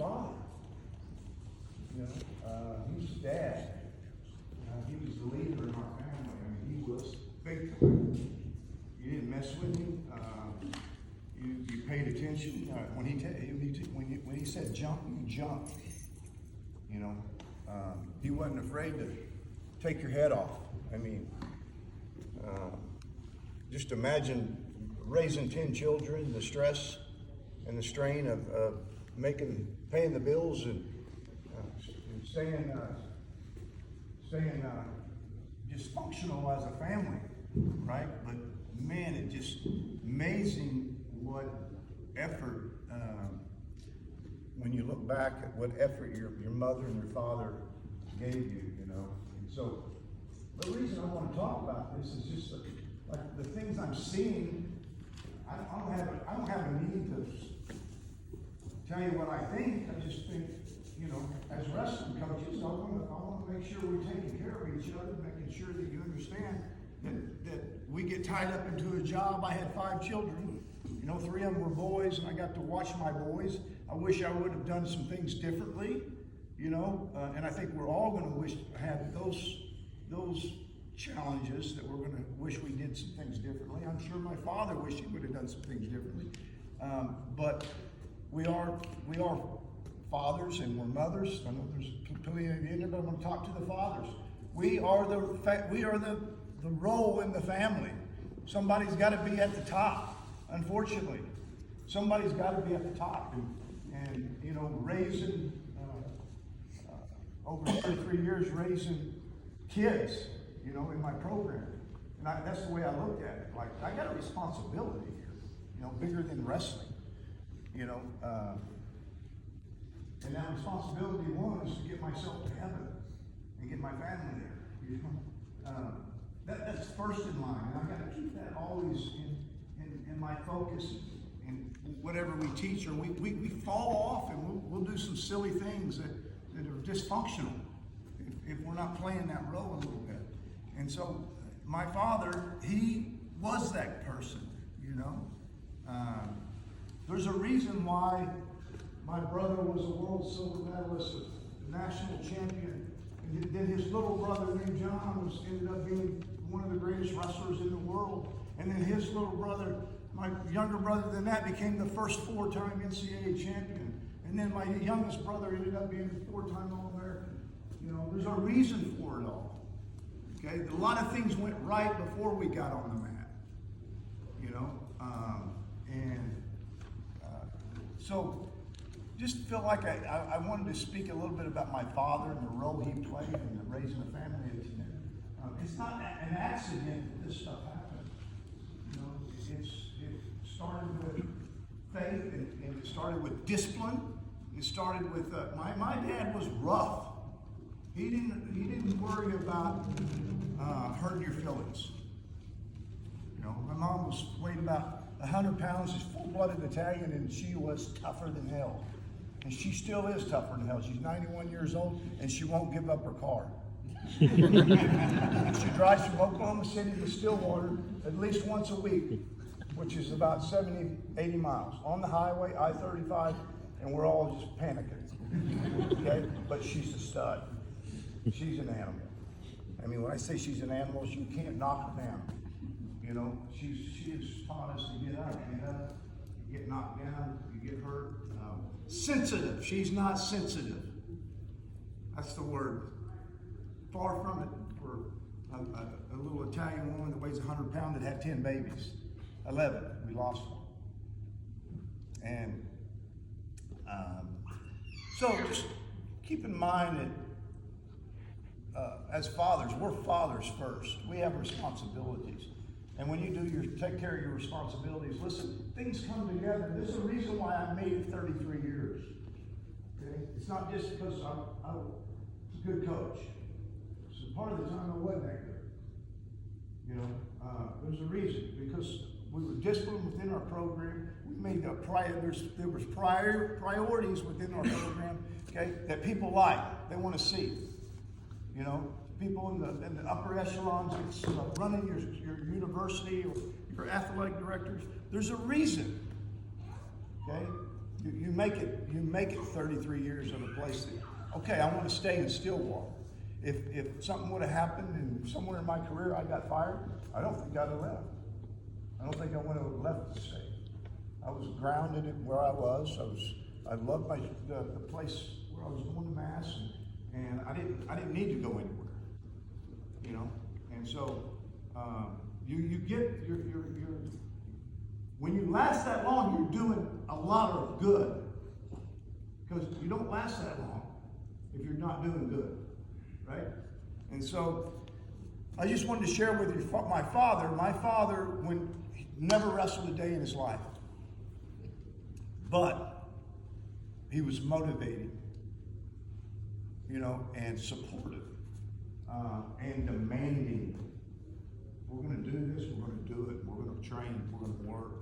father. You know, he was dad. He was the leader in our family. I mean, he was big time. You didn't mess with him. You paid attention. When he said jump, you jumped. You know, he wasn't afraid to take your head off. I mean, just imagine raising 10 children, the stress and the strain of paying the bills and staying dysfunctional as a family, right? But man, it's just amazing what effort, when you look back at what effort your mother and your father gave you, you know. And so the reason I want to talk about this is just like the things I'm seeing. I don't have a need to tell you what I think. I just think, you know, as wrestling coaches, I want to make sure we're taking care of each other, making sure that you understand that we get tied up into a job. I had 5 children. You know, 3 of them were boys, and I got to watch my boys. I wish I would have done some things differently, you know, and I think we're all going to wish to have those challenges, that we're going to wish we did some things differently. I'm sure my father wished he would have done some things differently, but we are fathers and we're mothers. I know there's plenty of you in there, but I'm going to talk to the fathers. We are the role in the family. Somebody's got to be at the top. Unfortunately, somebody's got to be at the top, and you know, raising over 33 years raising kids, you know, in my program, and that's the way I looked at it. Like, I got a responsibility here, you know, bigger than wrestling, you know, and that responsibility was to get myself to heaven and get my family there. You know, that's first in line, and I got to keep that always in my focus. And whatever we teach, or we fall off, and we'll do some silly things that are dysfunctional if we're not playing that role a little bit. And so my father, he was that person, you know. There's a reason why my brother was a world silver medalist, a national champion, and then his little brother named John ended up being one of the greatest wrestlers in the world. And then his little brother, my younger brother than that, became the first 4-time NCAA champion. And then my youngest brother ended up being a 4-time All-American. You know, there's a reason for it all. Okay, a lot of things went right before we got on the mat. You know, so just feel like I wanted to speak a little bit about my father and the role he played in raising a family. It's not an accident that this stuff happened. You know, it started with faith, and it started with discipline. It started with my dad was rough. He didn't worry about hurting your feelings. You know, my mom weighed about 100 pounds. She's full-blooded Italian, and she was tougher than hell. And she still is tougher than hell. She's 91 years old, and she won't give up her car. She drives from Oklahoma City to Stillwater at least once a week, which is about 70, 80 miles on the highway, I-35, and we're all just panicking. Okay? But she's a stud. She's an animal. I mean, when I say she's an animal, you can't knock her down. You know, she has taught us to get up, you get knocked down, you get hurt. Sensitive. She's not sensitive. That's the word. Far from it for a little Italian woman that weighs 100 pounds that had 10 babies. 11. We lost one. And so just keep in mind that as fathers, we're fathers first. We have responsibilities. And when you take care of your responsibilities, listen, things come together. There's a reason why I made it 33 years. Okay? It's not just because I was a good coach. So part of the time I wasn't that good. You know, there's a reason, because we were disciplined within our program. We made there was priorities within our program, okay, that people like, they want to see. You know, people in the upper echelons, it's running your university or your athletic directors. There's a reason, okay? You make it 33 years of a place that, okay, I want to stay in Stillwater. If something would have happened and somewhere in my career I got fired, I don't think I'd have left. I don't think I would have left the state. I was grounded in where I was. I loved the place where I was going to mass, and I didn't need to go anywhere, you know. And so you get when you last that long, you're doing a lot of good, because you don't last that long if you're not doing good, right? And so I just wanted to share with you my father. My father never wrestled a day in his life, but he was motivating, you know, and supportive, and demanding. We're going to do this, we're going to do it, we're going to train, we're going to work.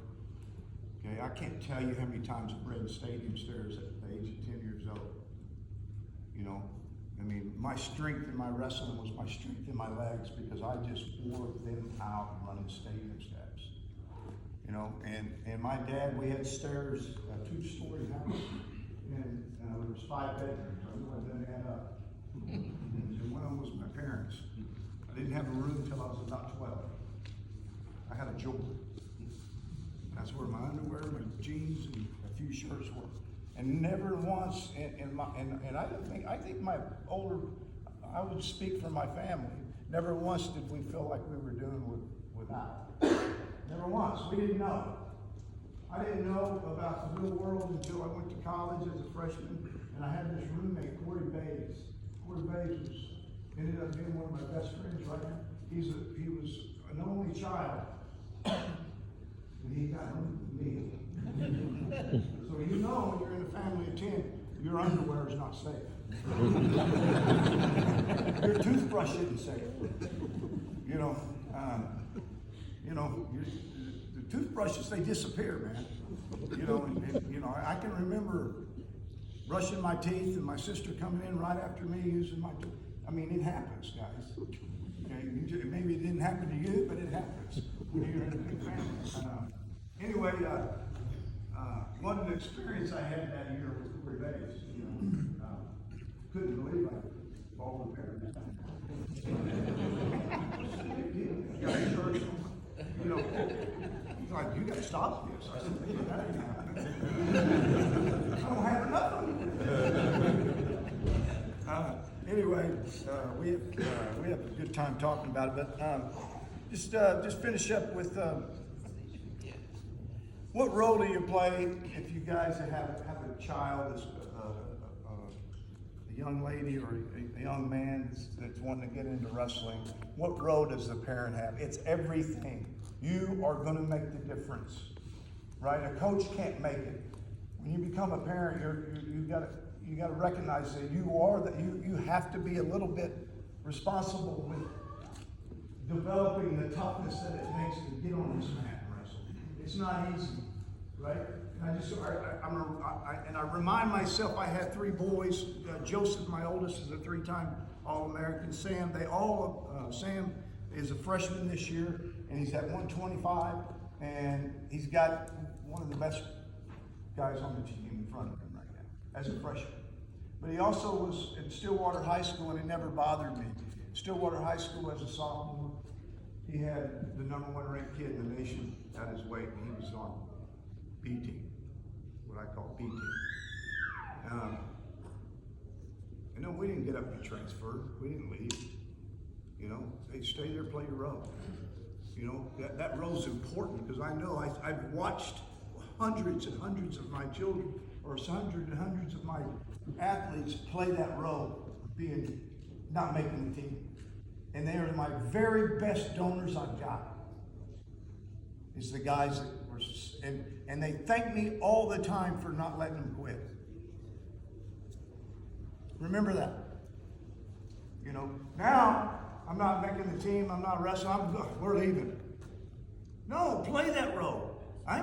Okay, I can't tell you how many times I've ran stadium stairs at the age of 10 years old. You know, I mean, my strength in my wrestling was my strength in my legs, because I just wore them out running stadium steps. You know, and my dad, we had stairs, a 2-story house, and there was 5 bedrooms. I knew I didn't add up. And one of them was my parents. I didn't have a room until I was about 12. I had a Jordan. That's where my underwear, my jeans, and a few shirts were. And never once, and I think my older, I would speak for my family, never once did we feel like we were doing without. Never once. We didn't know. I didn't know about the real world until I went to college as a freshman, and I had this roommate, Corey Bays. Corey Bays ended up being one of my best friends right now. He was an only child, and he got home with me. So you know, when you're in a family of 10, your underwear is not safe. Your toothbrush isn't safe. You know, the toothbrushes, they disappear, man. You know, and you know, I can remember brushing my teeth and my sister coming in right after me using my tooth. I mean, it happens, guys. Okay, maybe it didn't happen to you, but it happens when you're in a big family. Anyway, one of the experience I had that year with Corey Bays, you know, couldn't believe I balled the parents. You know, he's like, you gotta stop this. I said, that ain't happening. I don't have enough of it. Anyway, we have a good time talking about it, but just finish up with what role do you play if you guys have a child that's a young lady or a young man that's wanting to get into wrestling? What role does the parent have? It's everything. You are going to make the difference, right? A coach can't make it. When you become a parent, you got to recognize that you have to be a little bit responsible with developing the toughness that it takes to get on this mat and wrestle. It's not easy, right? And I remind myself, I had 3 boys. Joseph, my oldest, is a 3-time All-American. Sam, Sam is a freshman this year, and he's at 125, and he's got one of the best guys on the team in front of him right now as a freshman. But he also was at Stillwater High School, and it never bothered me. Stillwater High School as a sophomore, he had the #1 ranked kid in the nation at his weight, and he was on B team, what I call B team. You know, we didn't get up and transfer. We didn't leave. You know, hey, stay there, play your role. You know, that role's important, because I know I've watched hundreds and hundreds of my children, or hundreds and hundreds of my athletes play that role, not making the team. And they are my very best donors I've got. Is the guys that were, and they thank me all the time for not letting them quit. Remember that. You know, now I'm not making the team, I'm not wrestling, we're leaving. No, play that role. I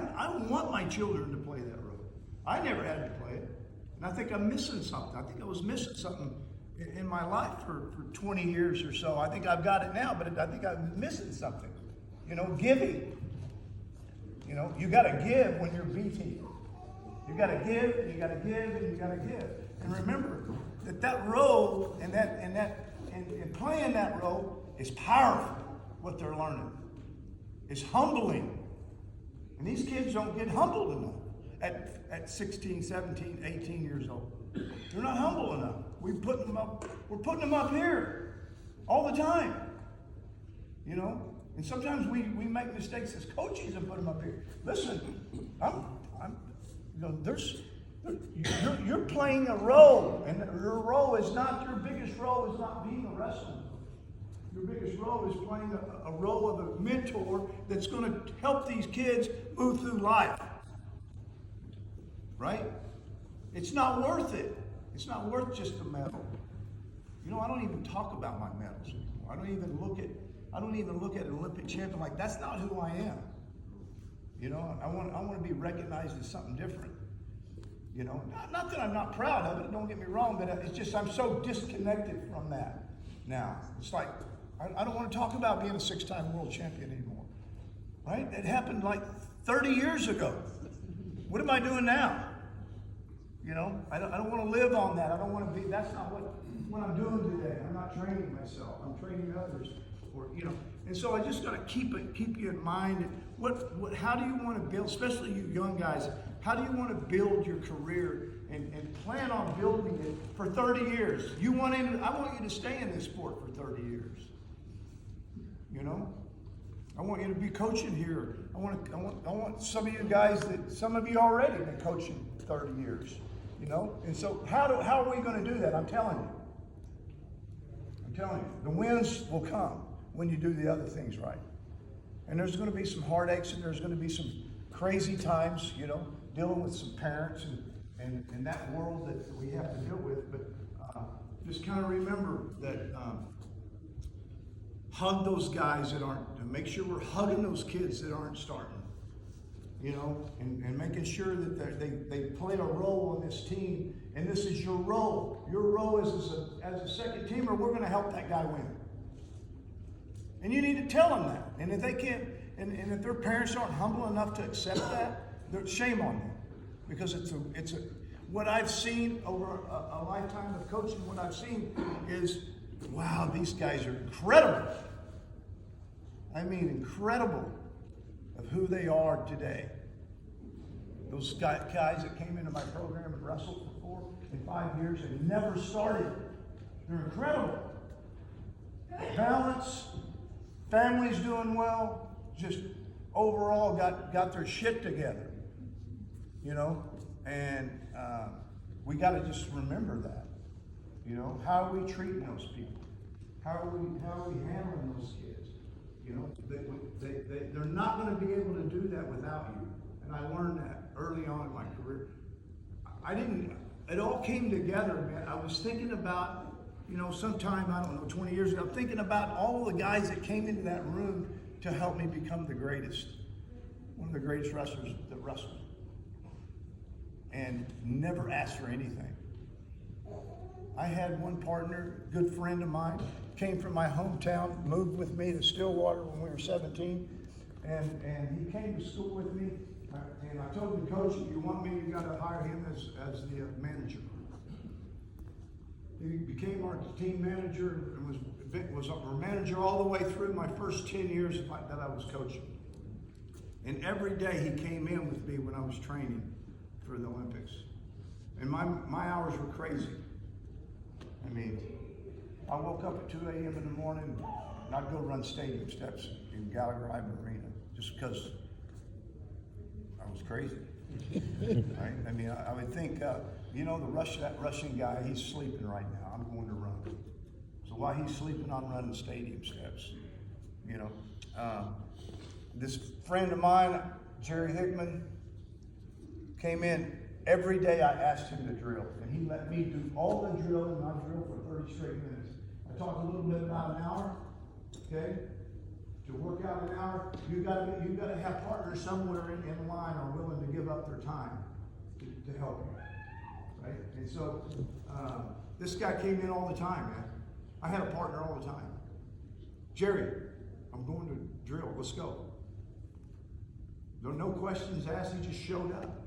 want my children to play that role. I never had to play it. And I think I'm missing something. I think I was missing something in my life for 20 years or so. I think I've got it now, but I think I'm missing something. You know, giving. You know, you got to give when you're B team. You got to give, and you got to give, and you got to give. And remember that role and playing that role is powerful. What they're learning, it's humbling, and these kids don't get humbled enough at 16, 17, 18 years old. They're not humble enough. We're putting them up here all the time. You know, and sometimes we make mistakes as coaches and put them up here. Listen, you're playing a role, and your role is not, your biggest role is not being a wrestler. Your biggest role is playing a role of a mentor that's going to help these kids move through life. Right? It's not worth it. It's not worth just a medal. You know, I don't even talk about my medals anymore. I don't even look at an Olympic champion like that's not who I am. You know, I want to be recognized as something different. You know, not that I'm not proud of it, don't get me wrong, but it's just I'm so disconnected from that now. It's like, I don't want to talk about being a 6-time world champion anymore. Right? It happened like 30 years ago. What am I doing now? You know, I don't want to live on that. I don't want to be, that's not what I'm doing today. I'm not training myself. I'm training others. Or, you know, and so I just got to keep you in mind. How do you want to build, especially you young guys, how do you want to build your career and plan on building it for 30 years? I want you to stay in this sport for 30 years. You know, I want you to be coaching here. I want some of you guys some of you already been coaching 30 years. You know, and so how are we going to do that? I'm telling you, the wins will come when you do the other things right. And there's going to be some heartaches, and there's going to be some crazy times, you know, dealing with some parents and that world that we have to deal with. But just kind of remember that hug those guys that aren't, and make sure we're hugging those kids that aren't starting. You know, and making sure that they play a role on this team, and this is your role. Your role is as a second teamer, we're going to help that guy win. And you need to tell them that. And if they can't, and if their parents aren't humble enough to accept that, shame on them, because it's a what I've seen over a lifetime of coaching. What I've seen is, wow, these guys are incredible. I mean, incredible. Of who they are today. Those guys that came into my program and wrestled for 4 and 5 years and never started. They're incredible. Balance, families doing well, just overall got their shit together. You know, and we got to just remember that. You know, how are we treating those people? How are we handling those kids? You know, they're not going to be able to do that without you. And I learned that early on in my career. It all came together, man. I was thinking about, you know, sometime, I don't know, 20 years ago, I'm thinking about all the guys that came into that room to help me become the greatest. One of the greatest wrestlers that wrestled. And never asked for anything. I had one partner, good friend of mine, came from my hometown, moved with me to Stillwater when we were 17, and he came to school with me, and I told the coach, if you want me, you got to hire him as the manager. He became our team manager and was our manager all the way through my first 10 years that I was coaching. And every day he came in with me when I was training for the Olympics. And my hours were crazy. I mean, I woke up at 2 a.m. in the morning and I'd go run stadium steps in Gallagher Arena just because I was crazy. Right? I mean, I would think, you know, that Russian guy, he's sleeping right now. I'm going to run. So while he's sleeping, I'm running stadium steps. You know, this friend of mine, Jerry Hickman, came in. Every day I asked him to drill, and he let me do all the drilling, and I drilled for 30 straight minutes. I talked a little bit about an hour, okay? To work out an hour, you gotta have partners somewhere in line are willing to give up their time to help you, right? And so this guy came in all the time, man. I had a partner all the time. Jerry, I'm going to drill. Let's go. No questions asked. He just showed up.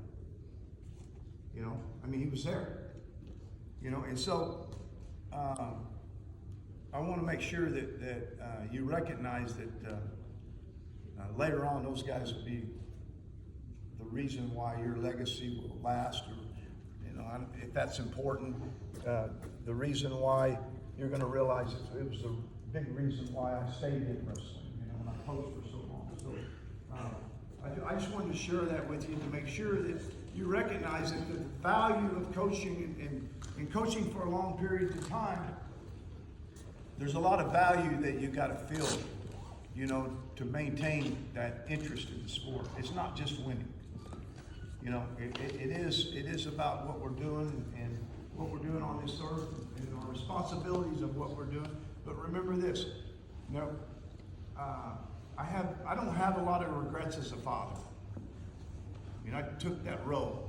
You know, I mean, he was there. You know, and so I want to make sure that you recognize that later on those guys will be the reason why your legacy will last, or you know, if that's important, the reason why you're going to realize it was the big reason why I stayed in wrestling, you know, and I coached for so long. So I just wanted to share that with you to make sure that you recognize that the value of coaching and coaching for a long period of time. There's a lot of value that you got to feel, you know, to maintain that interest in the sport. It's not just winning. You know, it is about what we're doing and what we're doing on this earth and our responsibilities of what we're doing. But remember this, you know, I don't have a lot of regrets as a father. You know, I took that role.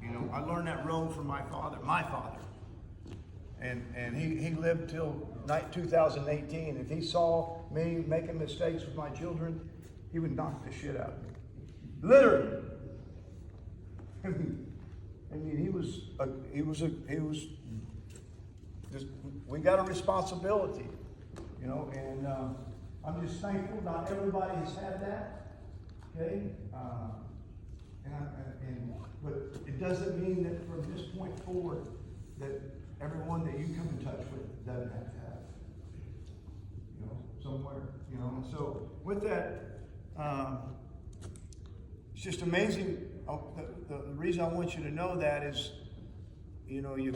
You know, I learned that role from my father. And he lived till 2018. If he saw me making mistakes with my children, he would knock the shit out of me. Literally. I mean, he was just, we got a responsibility, you know, and I'm just thankful. Not everybody has had that, okay? But it doesn't mean that from this point forward that everyone that you come in touch with doesn't have to have, you know, somewhere, you know. And so with that, it's just amazing. The reason I want you to know that is, you know, you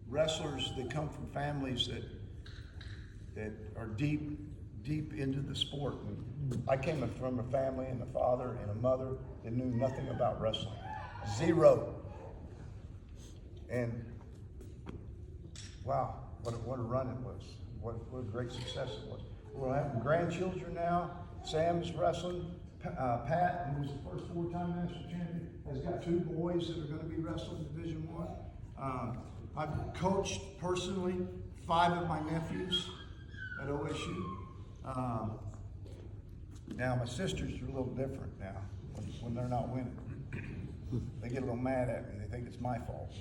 wrestlers that come from families that are deep into the sport. I came from a family and a father and a mother that knew nothing about wrestling. Zero. And wow, what a run it was. What a great success it was. We're having grandchildren now. Sam's wrestling. Pat, who's the first four-time national champion, has got two boys that are going to be wrestling Division I. I've coached personally 5 of my nephews at OSU. Now my sisters are a little different now when they're not winning. They get a little mad at me. They think it's my fault.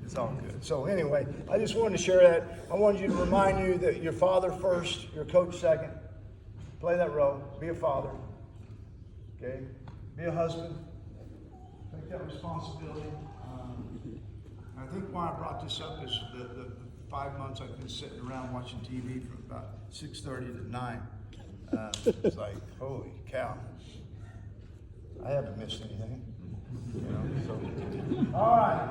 It's all good. So anyway, I just wanted to share that. I wanted you to remind you that your father first, your coach second. Play that role. Be a father. Okay? Be a husband. Take that responsibility. I think why I brought this up is the 5 months I've been sitting around watching TV from about 6:30 to 9. It's like, holy cow. I haven't missed anything. You know, so. All right.